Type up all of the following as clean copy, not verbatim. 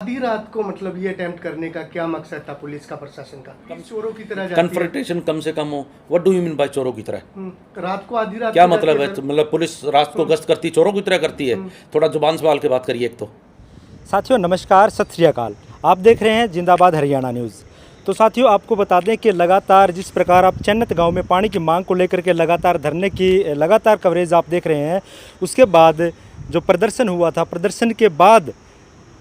आधी रात को मतलब ये अटेम्प्ट करने का क्या मकसद था पुलिस का, प्रशासन का? चोरों की तरह जाती है। कन्फ्रंटेशन कम से कम हो। What do you mean by चोरों की तरह? रात को आधी रात क्या को मतलब जाती है? मतलब पुलिस रात को गश्त करती चोरों की तरह करती है? थोड़ा जुबान संभाल के बात करिए एक तो। साथियों नमस्कार, सत श्री अकाल। आप देख रहे हैं जिंदाबाद हरियाणा न्यूज़। तो साथियों आपको बता दें कि लगातार जिस प्रकार आप चन्नत गांव में पानी की मांग को लेकर के लगातार धरने की लगातार कवरेज आप देख रहे हैं, उसके बाद जो प्रदर्शन हुआ था, प्रदर्शन के बाद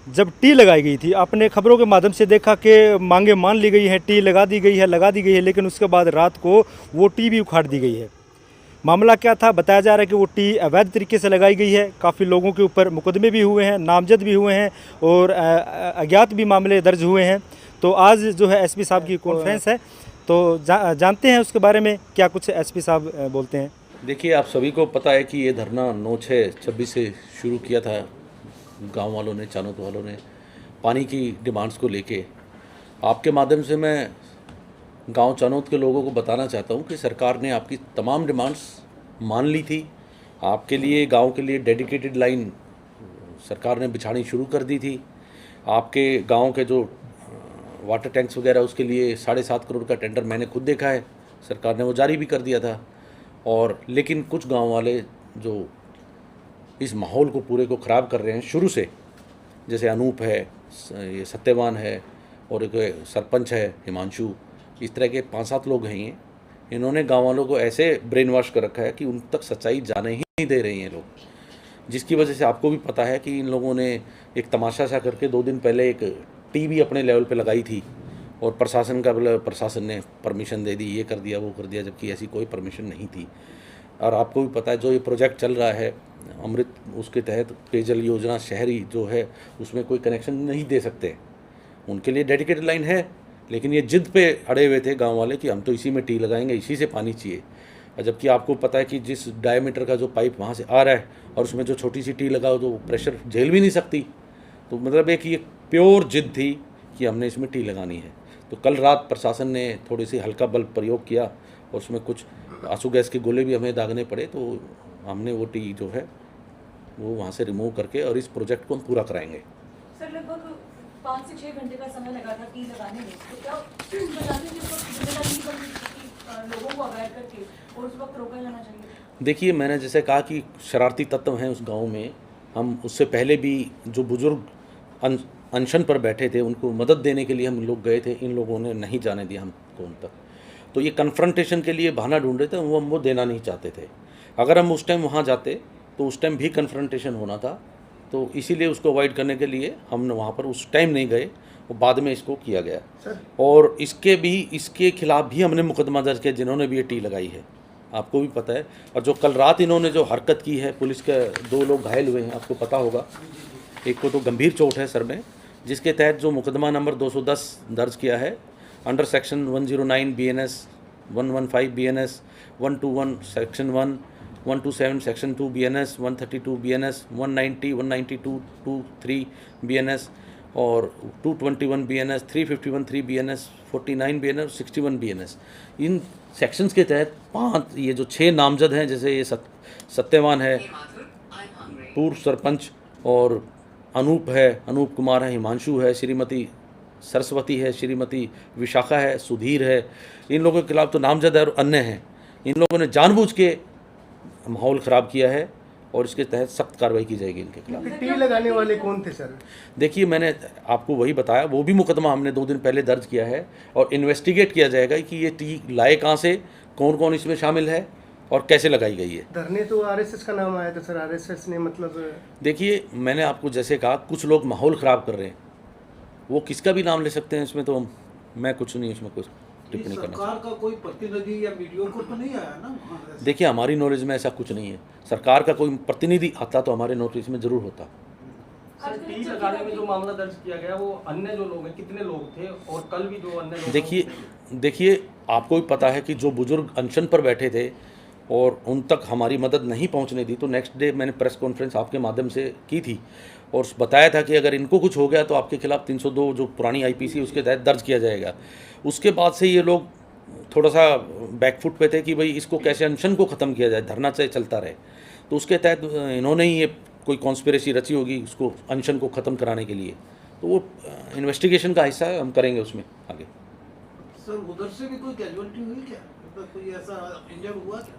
जब टी लगाई गई थी, आपने खबरों के माध्यम से देखा कि मांगे मान ली गई है, टी लगा दी गई है, लेकिन उसके बाद रात को वो टी भी उखाड़ दी गई है। मामला क्या था? बताया जा रहा है कि वो टी अवैध तरीके से लगाई गई है। काफ़ी लोगों के ऊपर मुकदमे भी हुए हैं, नामजद भी हुए हैं और अज्ञात भी मामले दर्ज हुए हैं। तो आज जो है एसपी साहब की कॉन्फ्रेंस है, तो जानते हैं उसके बारे में क्या कुछ एसपी साहब बोलते हैं। देखिए, आप सभी को पता है कि ये धरना 9/6/26 से शुरू किया था गांव वालों ने, चानोत वालों ने, पानी की डिमांड्स को लेके। आपके माध्यम से मैं गांव चानोत के लोगों को बताना चाहता हूं कि सरकार ने आपकी तमाम डिमांड्स मान ली थी। आपके लिए, गांव के लिए डेडिकेटेड लाइन सरकार ने बिछानी शुरू कर दी थी। आपके गांव के जो वाटर टैंक्स वगैरह, उसके लिए 7.5 करोड़ का टेंडर मैंने खुद देखा है, सरकार ने वो जारी भी कर दिया था। और लेकिन कुछ गांव वाले जो इस माहौल को पूरे को ख़राब कर रहे हैं शुरू से, जैसे अनूप है, ये सत्यवान है और एक सरपंच है हिमांशु, इस तरह के 5-7 लोग हैं ये। इन्होंने गांव वालों को ऐसे ब्रेन वॉश कर रखा है कि उन तक सच्चाई जाने ही नहीं दे रही हैं लोग, जिसकी वजह से आपको भी पता है कि इन लोगों ने एक तमाशा सा करके 2 दिन पहले एक टीवी अपने लेवल पे लगाई थी और प्रशासन ने परमिशन दे दी, ये कर दिया वो कर दिया, जबकि ऐसी कोई परमिशन नहीं थी। और आपको भी पता है जो ये प्रोजेक्ट चल रहा है अमृत, उसके तहत पेयजल योजना शहरी जो है, उसमें कोई कनेक्शन नहीं दे सकते। उनके लिए डेडिकेटेड लाइन है, लेकिन ये जिद पे अड़े हुए थे गांव वाले कि हम तो इसी में टी लगाएंगे, इसी से पानी चाहिए। और जबकि आपको पता है कि जिस डायमीटर का जो पाइप वहाँ से आ रहा है और उसमें जो छोटी सी टी लगाओ तो प्रेशर झेल भी नहीं सकती। तो मतलब एक ये प्योर जिद थी कि हमने इसमें टी लगानी है। तो कल रात प्रशासन ने थोड़ी सी हल्का बल प्रयोग किया और उसमें कुछ आंसू गैस के गोले भी हमें दागने पड़े, तो हमने वो टी जो है वो वहाँ से रिमूव करके और इस प्रोजेक्ट को हम पूरा कराएंगे। सर लगभग 5 से 6 घंटे का समय लगा था टी लगाने में, तो क्या प्रशासन की जिम्मेदारी नहीं बनती कि लोगों को अवैध करके और उस वक्त रोका जाना चाहिए? देखिए, मैंने जैसे कहा कि शरारती तत्व हैं उस गांव में। हम उससे पहले भी जो बुजुर्ग अनशन पर बैठे थे उनको मदद देने के लिए हम लोग गए थे, इन लोगों ने नहीं जाने दिया हमको उन तक। तो ये कन्फ्रंटेशन के लिए बहाना ढूंढ रहे थे, वो देना नहीं चाहते थे। अगर हम उस टाइम वहाँ जाते तो उस टाइम भी कन्फ्रंटेशन होना था, तो इसीलिए उसको अवॉइड करने के लिए हम वहाँ पर उस टाइम नहीं गए, वो बाद में इसको किया गया। और इसके खिलाफ भी हमने मुकदमा दर्ज किया जिन्होंने भी ये टी लगाई है, आपको भी पता है। और जो कल रात इन्होंने जो हरकत की है, पुलिस के 2 लोग घायल हुए हैं, आपको पता होगा। एक को तो गंभीर चोट है सर में, जिसके तहत जो मुकदमा नंबर 210 दर्ज किया है under section 109 BNS, 115 BNS, 121 section 1, 127 section 2 BNS, 132 BNS, 190, 192, 23 BNS और 221 BNS, 351 3 BNS, 49 BNS, 61 BNS। इन सेक्शंस के तहत 5 ये जो 6 नामजद हैं, जैसे ये सत्यवान है, पूर्व सरपंच, और अनूप है, अनूप कुमार है, हिमांशु है, श्रीमती सरस्वती है, श्रीमती विशाखा है, सुधीर है, इन लोगों के खिलाफ तो नामजद है और अन्य हैं। इन लोगों ने जानबूझ के माहौल ख़राब किया है और इसके तहत सख्त कार्रवाई की जाएगी इनके खिलाफ। टी लगाने वाले कौन थे सर? देखिए, मैंने आपको वही बताया, वो भी मुकदमा हमने 2 दिन पहले दर्ज किया है और इन्वेस्टिगेट किया जाएगा कि ये टी लाए कहाँ से, कौन कौन इसमें शामिल है और कैसे लगाई गई है। धरने तो आरएसएस का नाम आया था सर, आरएसएस ने मतलब। देखिए, मैंने आपको जैसे कहा, कुछ लोग माहौल ख़राब कर रहे हैं, वो किसका भी नाम ले सकते हैं, इसमें तो मैं कुछ नहीं इसमें कुछ टिप्पणी करना। सरकार का कोई प्रतिनिधि या वीडियो को तो नहीं आया ना? देखिए, हमारी नॉलेज में ऐसा कुछ नहीं है। सरकार का कोई प्रतिनिधि आता तो हमारे नोटिस में ज़रूर होता। सर, टी लगाने में जो मामला दर्ज किया गया, वो अन्य जो लोग हैं कितने लोग थे, और कल भी जो अन्य लोग देखिए आपको भी पता है कि जो बुजुर्ग अनशन पर बैठे थे और उन तक हमारी मदद नहीं पहुंचने दी, तो नेक्स्ट डे मैंने प्रेस कॉन्फ्रेंस आपके माध्यम से की थी और बताया था कि अगर इनको कुछ हो गया तो आपके खिलाफ 302 जो पुरानी IPC उसके तहत दर्ज किया जाएगा। उसके बाद से ये लोग थोड़ा सा बैकफुट पे थे कि भाई इसको कैसे अनशन को ख़त्म किया जाए, धरना चाहे चलता रहे। तो उसके तहत इन्होंने ही ये कोई कॉन्स्पिरेसी रची होगी उसको अनशन को ख़त्म कराने के लिए, तो वो इन्वेस्टिगेशन का हिस्सा है, हम करेंगे उसमें आगे। सर उधर से भी कोई कैजुअलिटी हुई क्या, मतलब कोई ऐसा इंजर्ड हुआ क्या?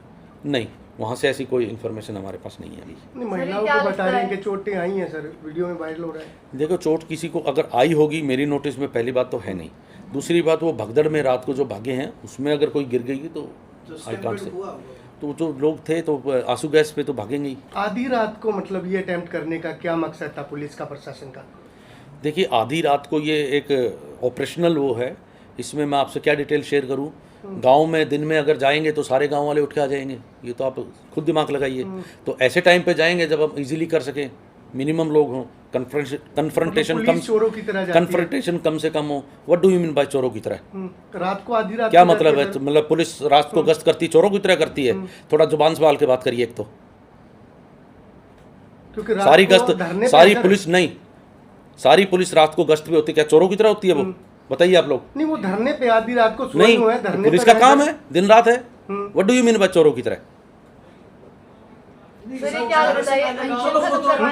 नहीं, वहाँ से ऐसी कोई इन्फॉर्मेशन हमारे पास नहीं है अभी। नहीं, महिलाओं को बता रहे हैं कि चोटें आई हैं सर, वीडियो में वायरल हो रहा है। देखो, चोट किसी को अगर आई होगी मेरी नोटिस में, पहली बात तो है नहीं। दूसरी बात, वो भगदड़ में रात को जो भागे हैं उसमें अगर कोई गिर गई तो आई कांट से, हुआ तो जो लोग थे तो आंसू गैस पे तो भागेंगे ही। आधी रात को मतलब ये अटेम्प्ट करने का क्या मकसद था पुलिस का, प्रशासन का? देखिए, आधी रात को ये एक ऑपरेशनल वो है, इसमें मैं आपसे क्या डिटेल शेयर करूं। गांव में दिन में अगर जाएंगे तो सारे गांव वाले उठ के आ जाएंगे, ये तो आप खुद दिमाग लगाइए। तो ऐसे टाइम पे जाएंगे जब हम इजीली कर सकें, मिनिमम लोग हों, कन्फ्रंटेशन पुलिस कम, चोरों की तरह जाती है। कन्फ्रंटेशन कम से कम हो। What do you mean by चोरों की तरह? रात को आधी रात क्या को मतलब जाती है? सर? मतलब पुलिस रात को गश्त करती चोरों की तरह करती है? थोड़ा जुबान संभाल के बात करिए। एक तो क्योंकि रात सारी को गश्त, धरने पे सारी अगर- पुलिस नहीं, सारी पुलिस रात को गश्त पे होती है, क्या चोरों की तरह होती है वो? बताइए आप लोग। नहीं, वो धरने पे आधी रात को सोए नहीं, हुए हैं, धरने पुलिस पे का काम रहकर- है, दिन रात है। What do you mean by चोरों की तरह?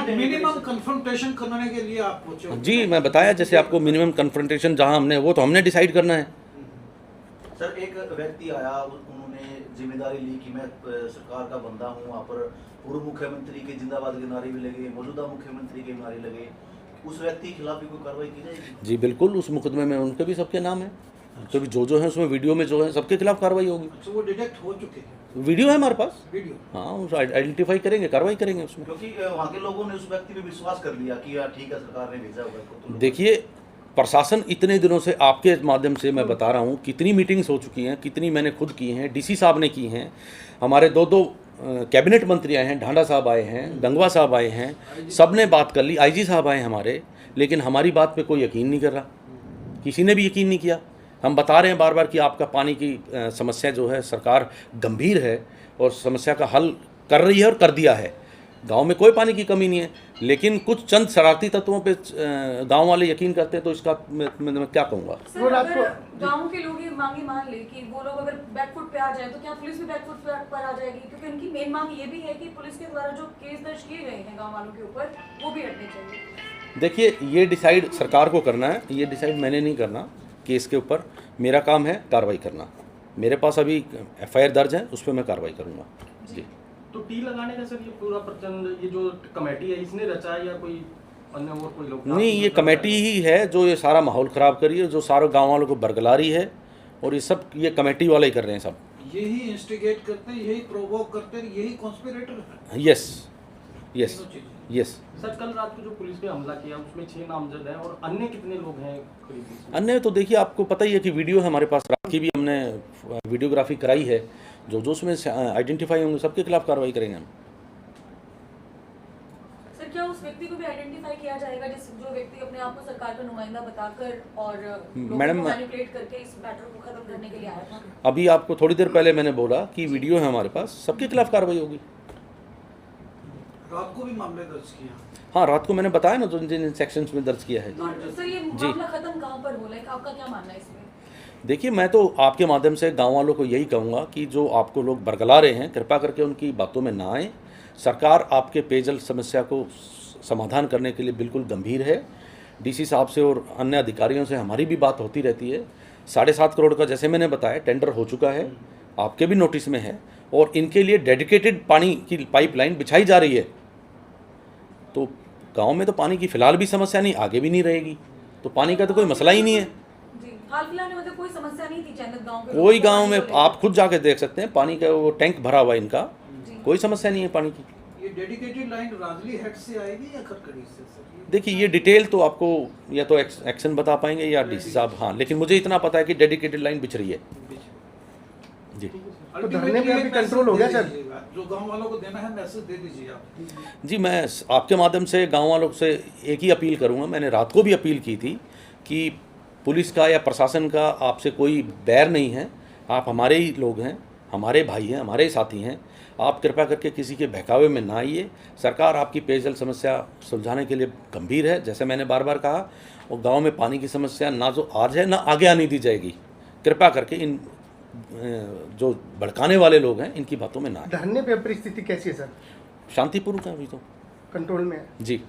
मिनिमम कन्फ्रंटेशन करने के लिए आप पहुंचे हो। जी, मैं बताया जैसे आपको, मिनिमम कन्फ्रंटेशन जहां हमने, वो तो हमने डिसाइड करना है। सर एक व्यक्ति आया, उन्होंने जिम्मेदारी ली कि मैं सरकार का बंदा हूँ। वहाँ पर पूर्व मुख्यमंत्री के जिंदाबाद के नारे भी लगे, मौजूदा मुख्यमंत्री के नारे लगे। उस व्यक्ति के खिलाफ भी कोई कार्रवाई की जाएगी? जी बिल्कुल, उस मुकदमे में उनके भी सबके नाम है, उनके भी जो है उसमें वीडियो में जो है सबके खिलाफ कार्रवाई होगी। अच्छा, वो डिटेक्ट हो चुके हैं वीडियो है हमारे पास, वीडियो? हाँ, उसको आइडेंटिफाई करेंगे, कार्रवाई करेंगे उसमें। क्योंकि वहाँ के लोगों ने उस व्यक्ति पे विश्वास कर लिया कि यार ठीक है, सरकार ने भेजा होगा इसको, तो देखिए, प्रशासन इतने दिनों से, आपके माध्यम से मैं बता रहा हूँ, कितनी मीटिंग्स हो चुकी हैं, कितनी मैंने खुद की हैं, डीसी साहब ने की हैं, हमारे दो कैबिनेट मंत्री आए हैं, ढांडा साहब आए हैं, गंगवा साहब आए हैं, सब ने बात कर ली, आईजी साहब आए हमारे, लेकिन हमारी बात पे कोई यकीन नहीं कर रहा, किसी ने भी यकीन नहीं किया। हम बता रहे हैं बार बार कि आपका पानी की समस्या जो है, सरकार गंभीर है और समस्या का हल कर रही है और कर दिया है। गांव में कोई पानी की कमी नहीं है, लेकिन कुछ चंद शरारती तत्वों पे गांव वाले यकीन करते हैं, तो इसका मैं क्या कहूँगा। सर अगर गांव के लोग ये मांगे मान ले कि वो लोग अगर बैकफुट पे आ जाए तो क्या पुलिस भी बैकफुट पर आ जाएगी? क्योंकि उनकी मेन मांग ये भी है कि पुलिस के द्वारा जो केस दर्ज किए गए हैं गांव वालों के ऊपर, वो भी हटने चाहिए। देखिए, ये डिसाइड सरकार को करना है, ये डिसाइड मैंने नहीं करना केस के ऊपर। मेरा काम है कार्रवाई करना। मेरे पास अभी एफआईआर दर्ज है, उस पर मैं कार्रवाई करूँगा। जी। तो टी लगाने का सर ये पूरा प्रचंड, ये जो कमेटी है इसने रचा है या कोई अन्य और कोई लोग? नहीं, ये कमेटी ही है जो ये सारा माहौल ख़राब करी है, जो सारे गांव वालों को बरगला रही है, और ये सब ये कमेटी वाले ही कर रहे हैं सब। यही इंस्टिगेट करते हैं, यही प्रोवोक करते हैं, यही कॉन्स्पिरेटर है। Yes yes yes. सर कल रात को जो पुलिस पे हमला किया उसमें 6 नामजद हैं, और अन्य कितने लोग हैं करीब? अन्य तो देखिए, आपको पता ही है कि वीडियो है हमारे पास, रात की भी हमने वीडियोग्राफी कराई है, जो उसमें आइडेंटिफाई होंगे सबके खिलाफ कार्रवाई करेंगे हम। सर क्या उस व्यक्ति को भी आइडेंटिफाई किया जाएगा जो व्यक्ति अपने आप को सरकार का नुमाइंदा बताकर और मैडम, मैनिपुलेट करके इस मैटर को खत्म करने के लिए आया था? अभी आपको थोड़ी देर पहले मैंने बोला कि वीडियो है हमारे पास, सबके खिलाफ कार्रवाई होगी। रात को भी मामले दर्ज किया? हाँ, रात को मैंने बताया ना, तो जिन सेक्शंस में दर्ज किया है। तो सर ये मामला खत्म कहाँ पर हो रहा है, आपका क्या मानना है इसमें? देखिए, मैं तो आपके माध्यम से गांव वालों को यही कहूँगा कि जो आपको लोग बरगला रहे हैं, कृपा करके उनकी बातों में ना आए। सरकार आपके पेयजल समस्या को समाधान करने के लिए बिल्कुल गंभीर है। डीसी साहब से और अन्य अधिकारियों से हमारी भी बात होती रहती है। 7.5 करोड़ का, जैसे मैंने बताया, टेंडर हो चुका है, आपके भी नोटिस में है, और इनके लिए डेडिकेटेड पानी की पाइपलाइन बिछाई जा रही है। तो गांव में तो पानी की फ़िलहाल भी समस्या नहीं, आगे भी नहीं रहेगी, तो पानी का तो कोई मसला ही नहीं है। जी, हाल फिलहाल में मतलब कोई समस्या नहीं थी चंदत गांव के कोई गांव में आप खुद जाके देख सकते हैं, पानी का वो टैंक भरा हुआ है इनका, जी। कोई समस्या नहीं है पानी की। ये डेडिकेटेड लाइन राजली हेड से आएगी या खरकड़ी से सर? देखिए, ये डिटेल तो आपको या तो एक्शन बता पाएंगे या डीसी साहब, हाँ, लेकिन मुझे इतना पता है कि डेडिकेटेड लाइन बिछ रही है। जी तो धरने पे अभी कंट्रोल हो गया सर? जो गांव वालों को देना है मैसेज दे दीजिए आप। जी, मैं आपके माध्यम से गांव वालों से एक ही अपील करूंगा, मैंने रात को भी अपील की थी कि पुलिस का या प्रशासन का आपसे कोई बैर नहीं है, आप हमारे ही लोग हैं, हमारे भाई हैं, हमारे साथी हैं। आप कृपा करके किसी के बहकावे में ना आइए। सरकार आपकी पेयजल समस्या सुलझाने के लिए गंभीर है, जैसे मैंने बार बार कहा, और गांव में पानी की समस्या ना जो आज है ना आगे आने दी जाएगी। कृपा करके इन जो भड़काने वाले लोग हैं इनकी बातों में ना आए। धरने पे परिस्थिति कैसी है सर? शांतिपूर्वक है अभी तो, कंट्रोल में है? जी।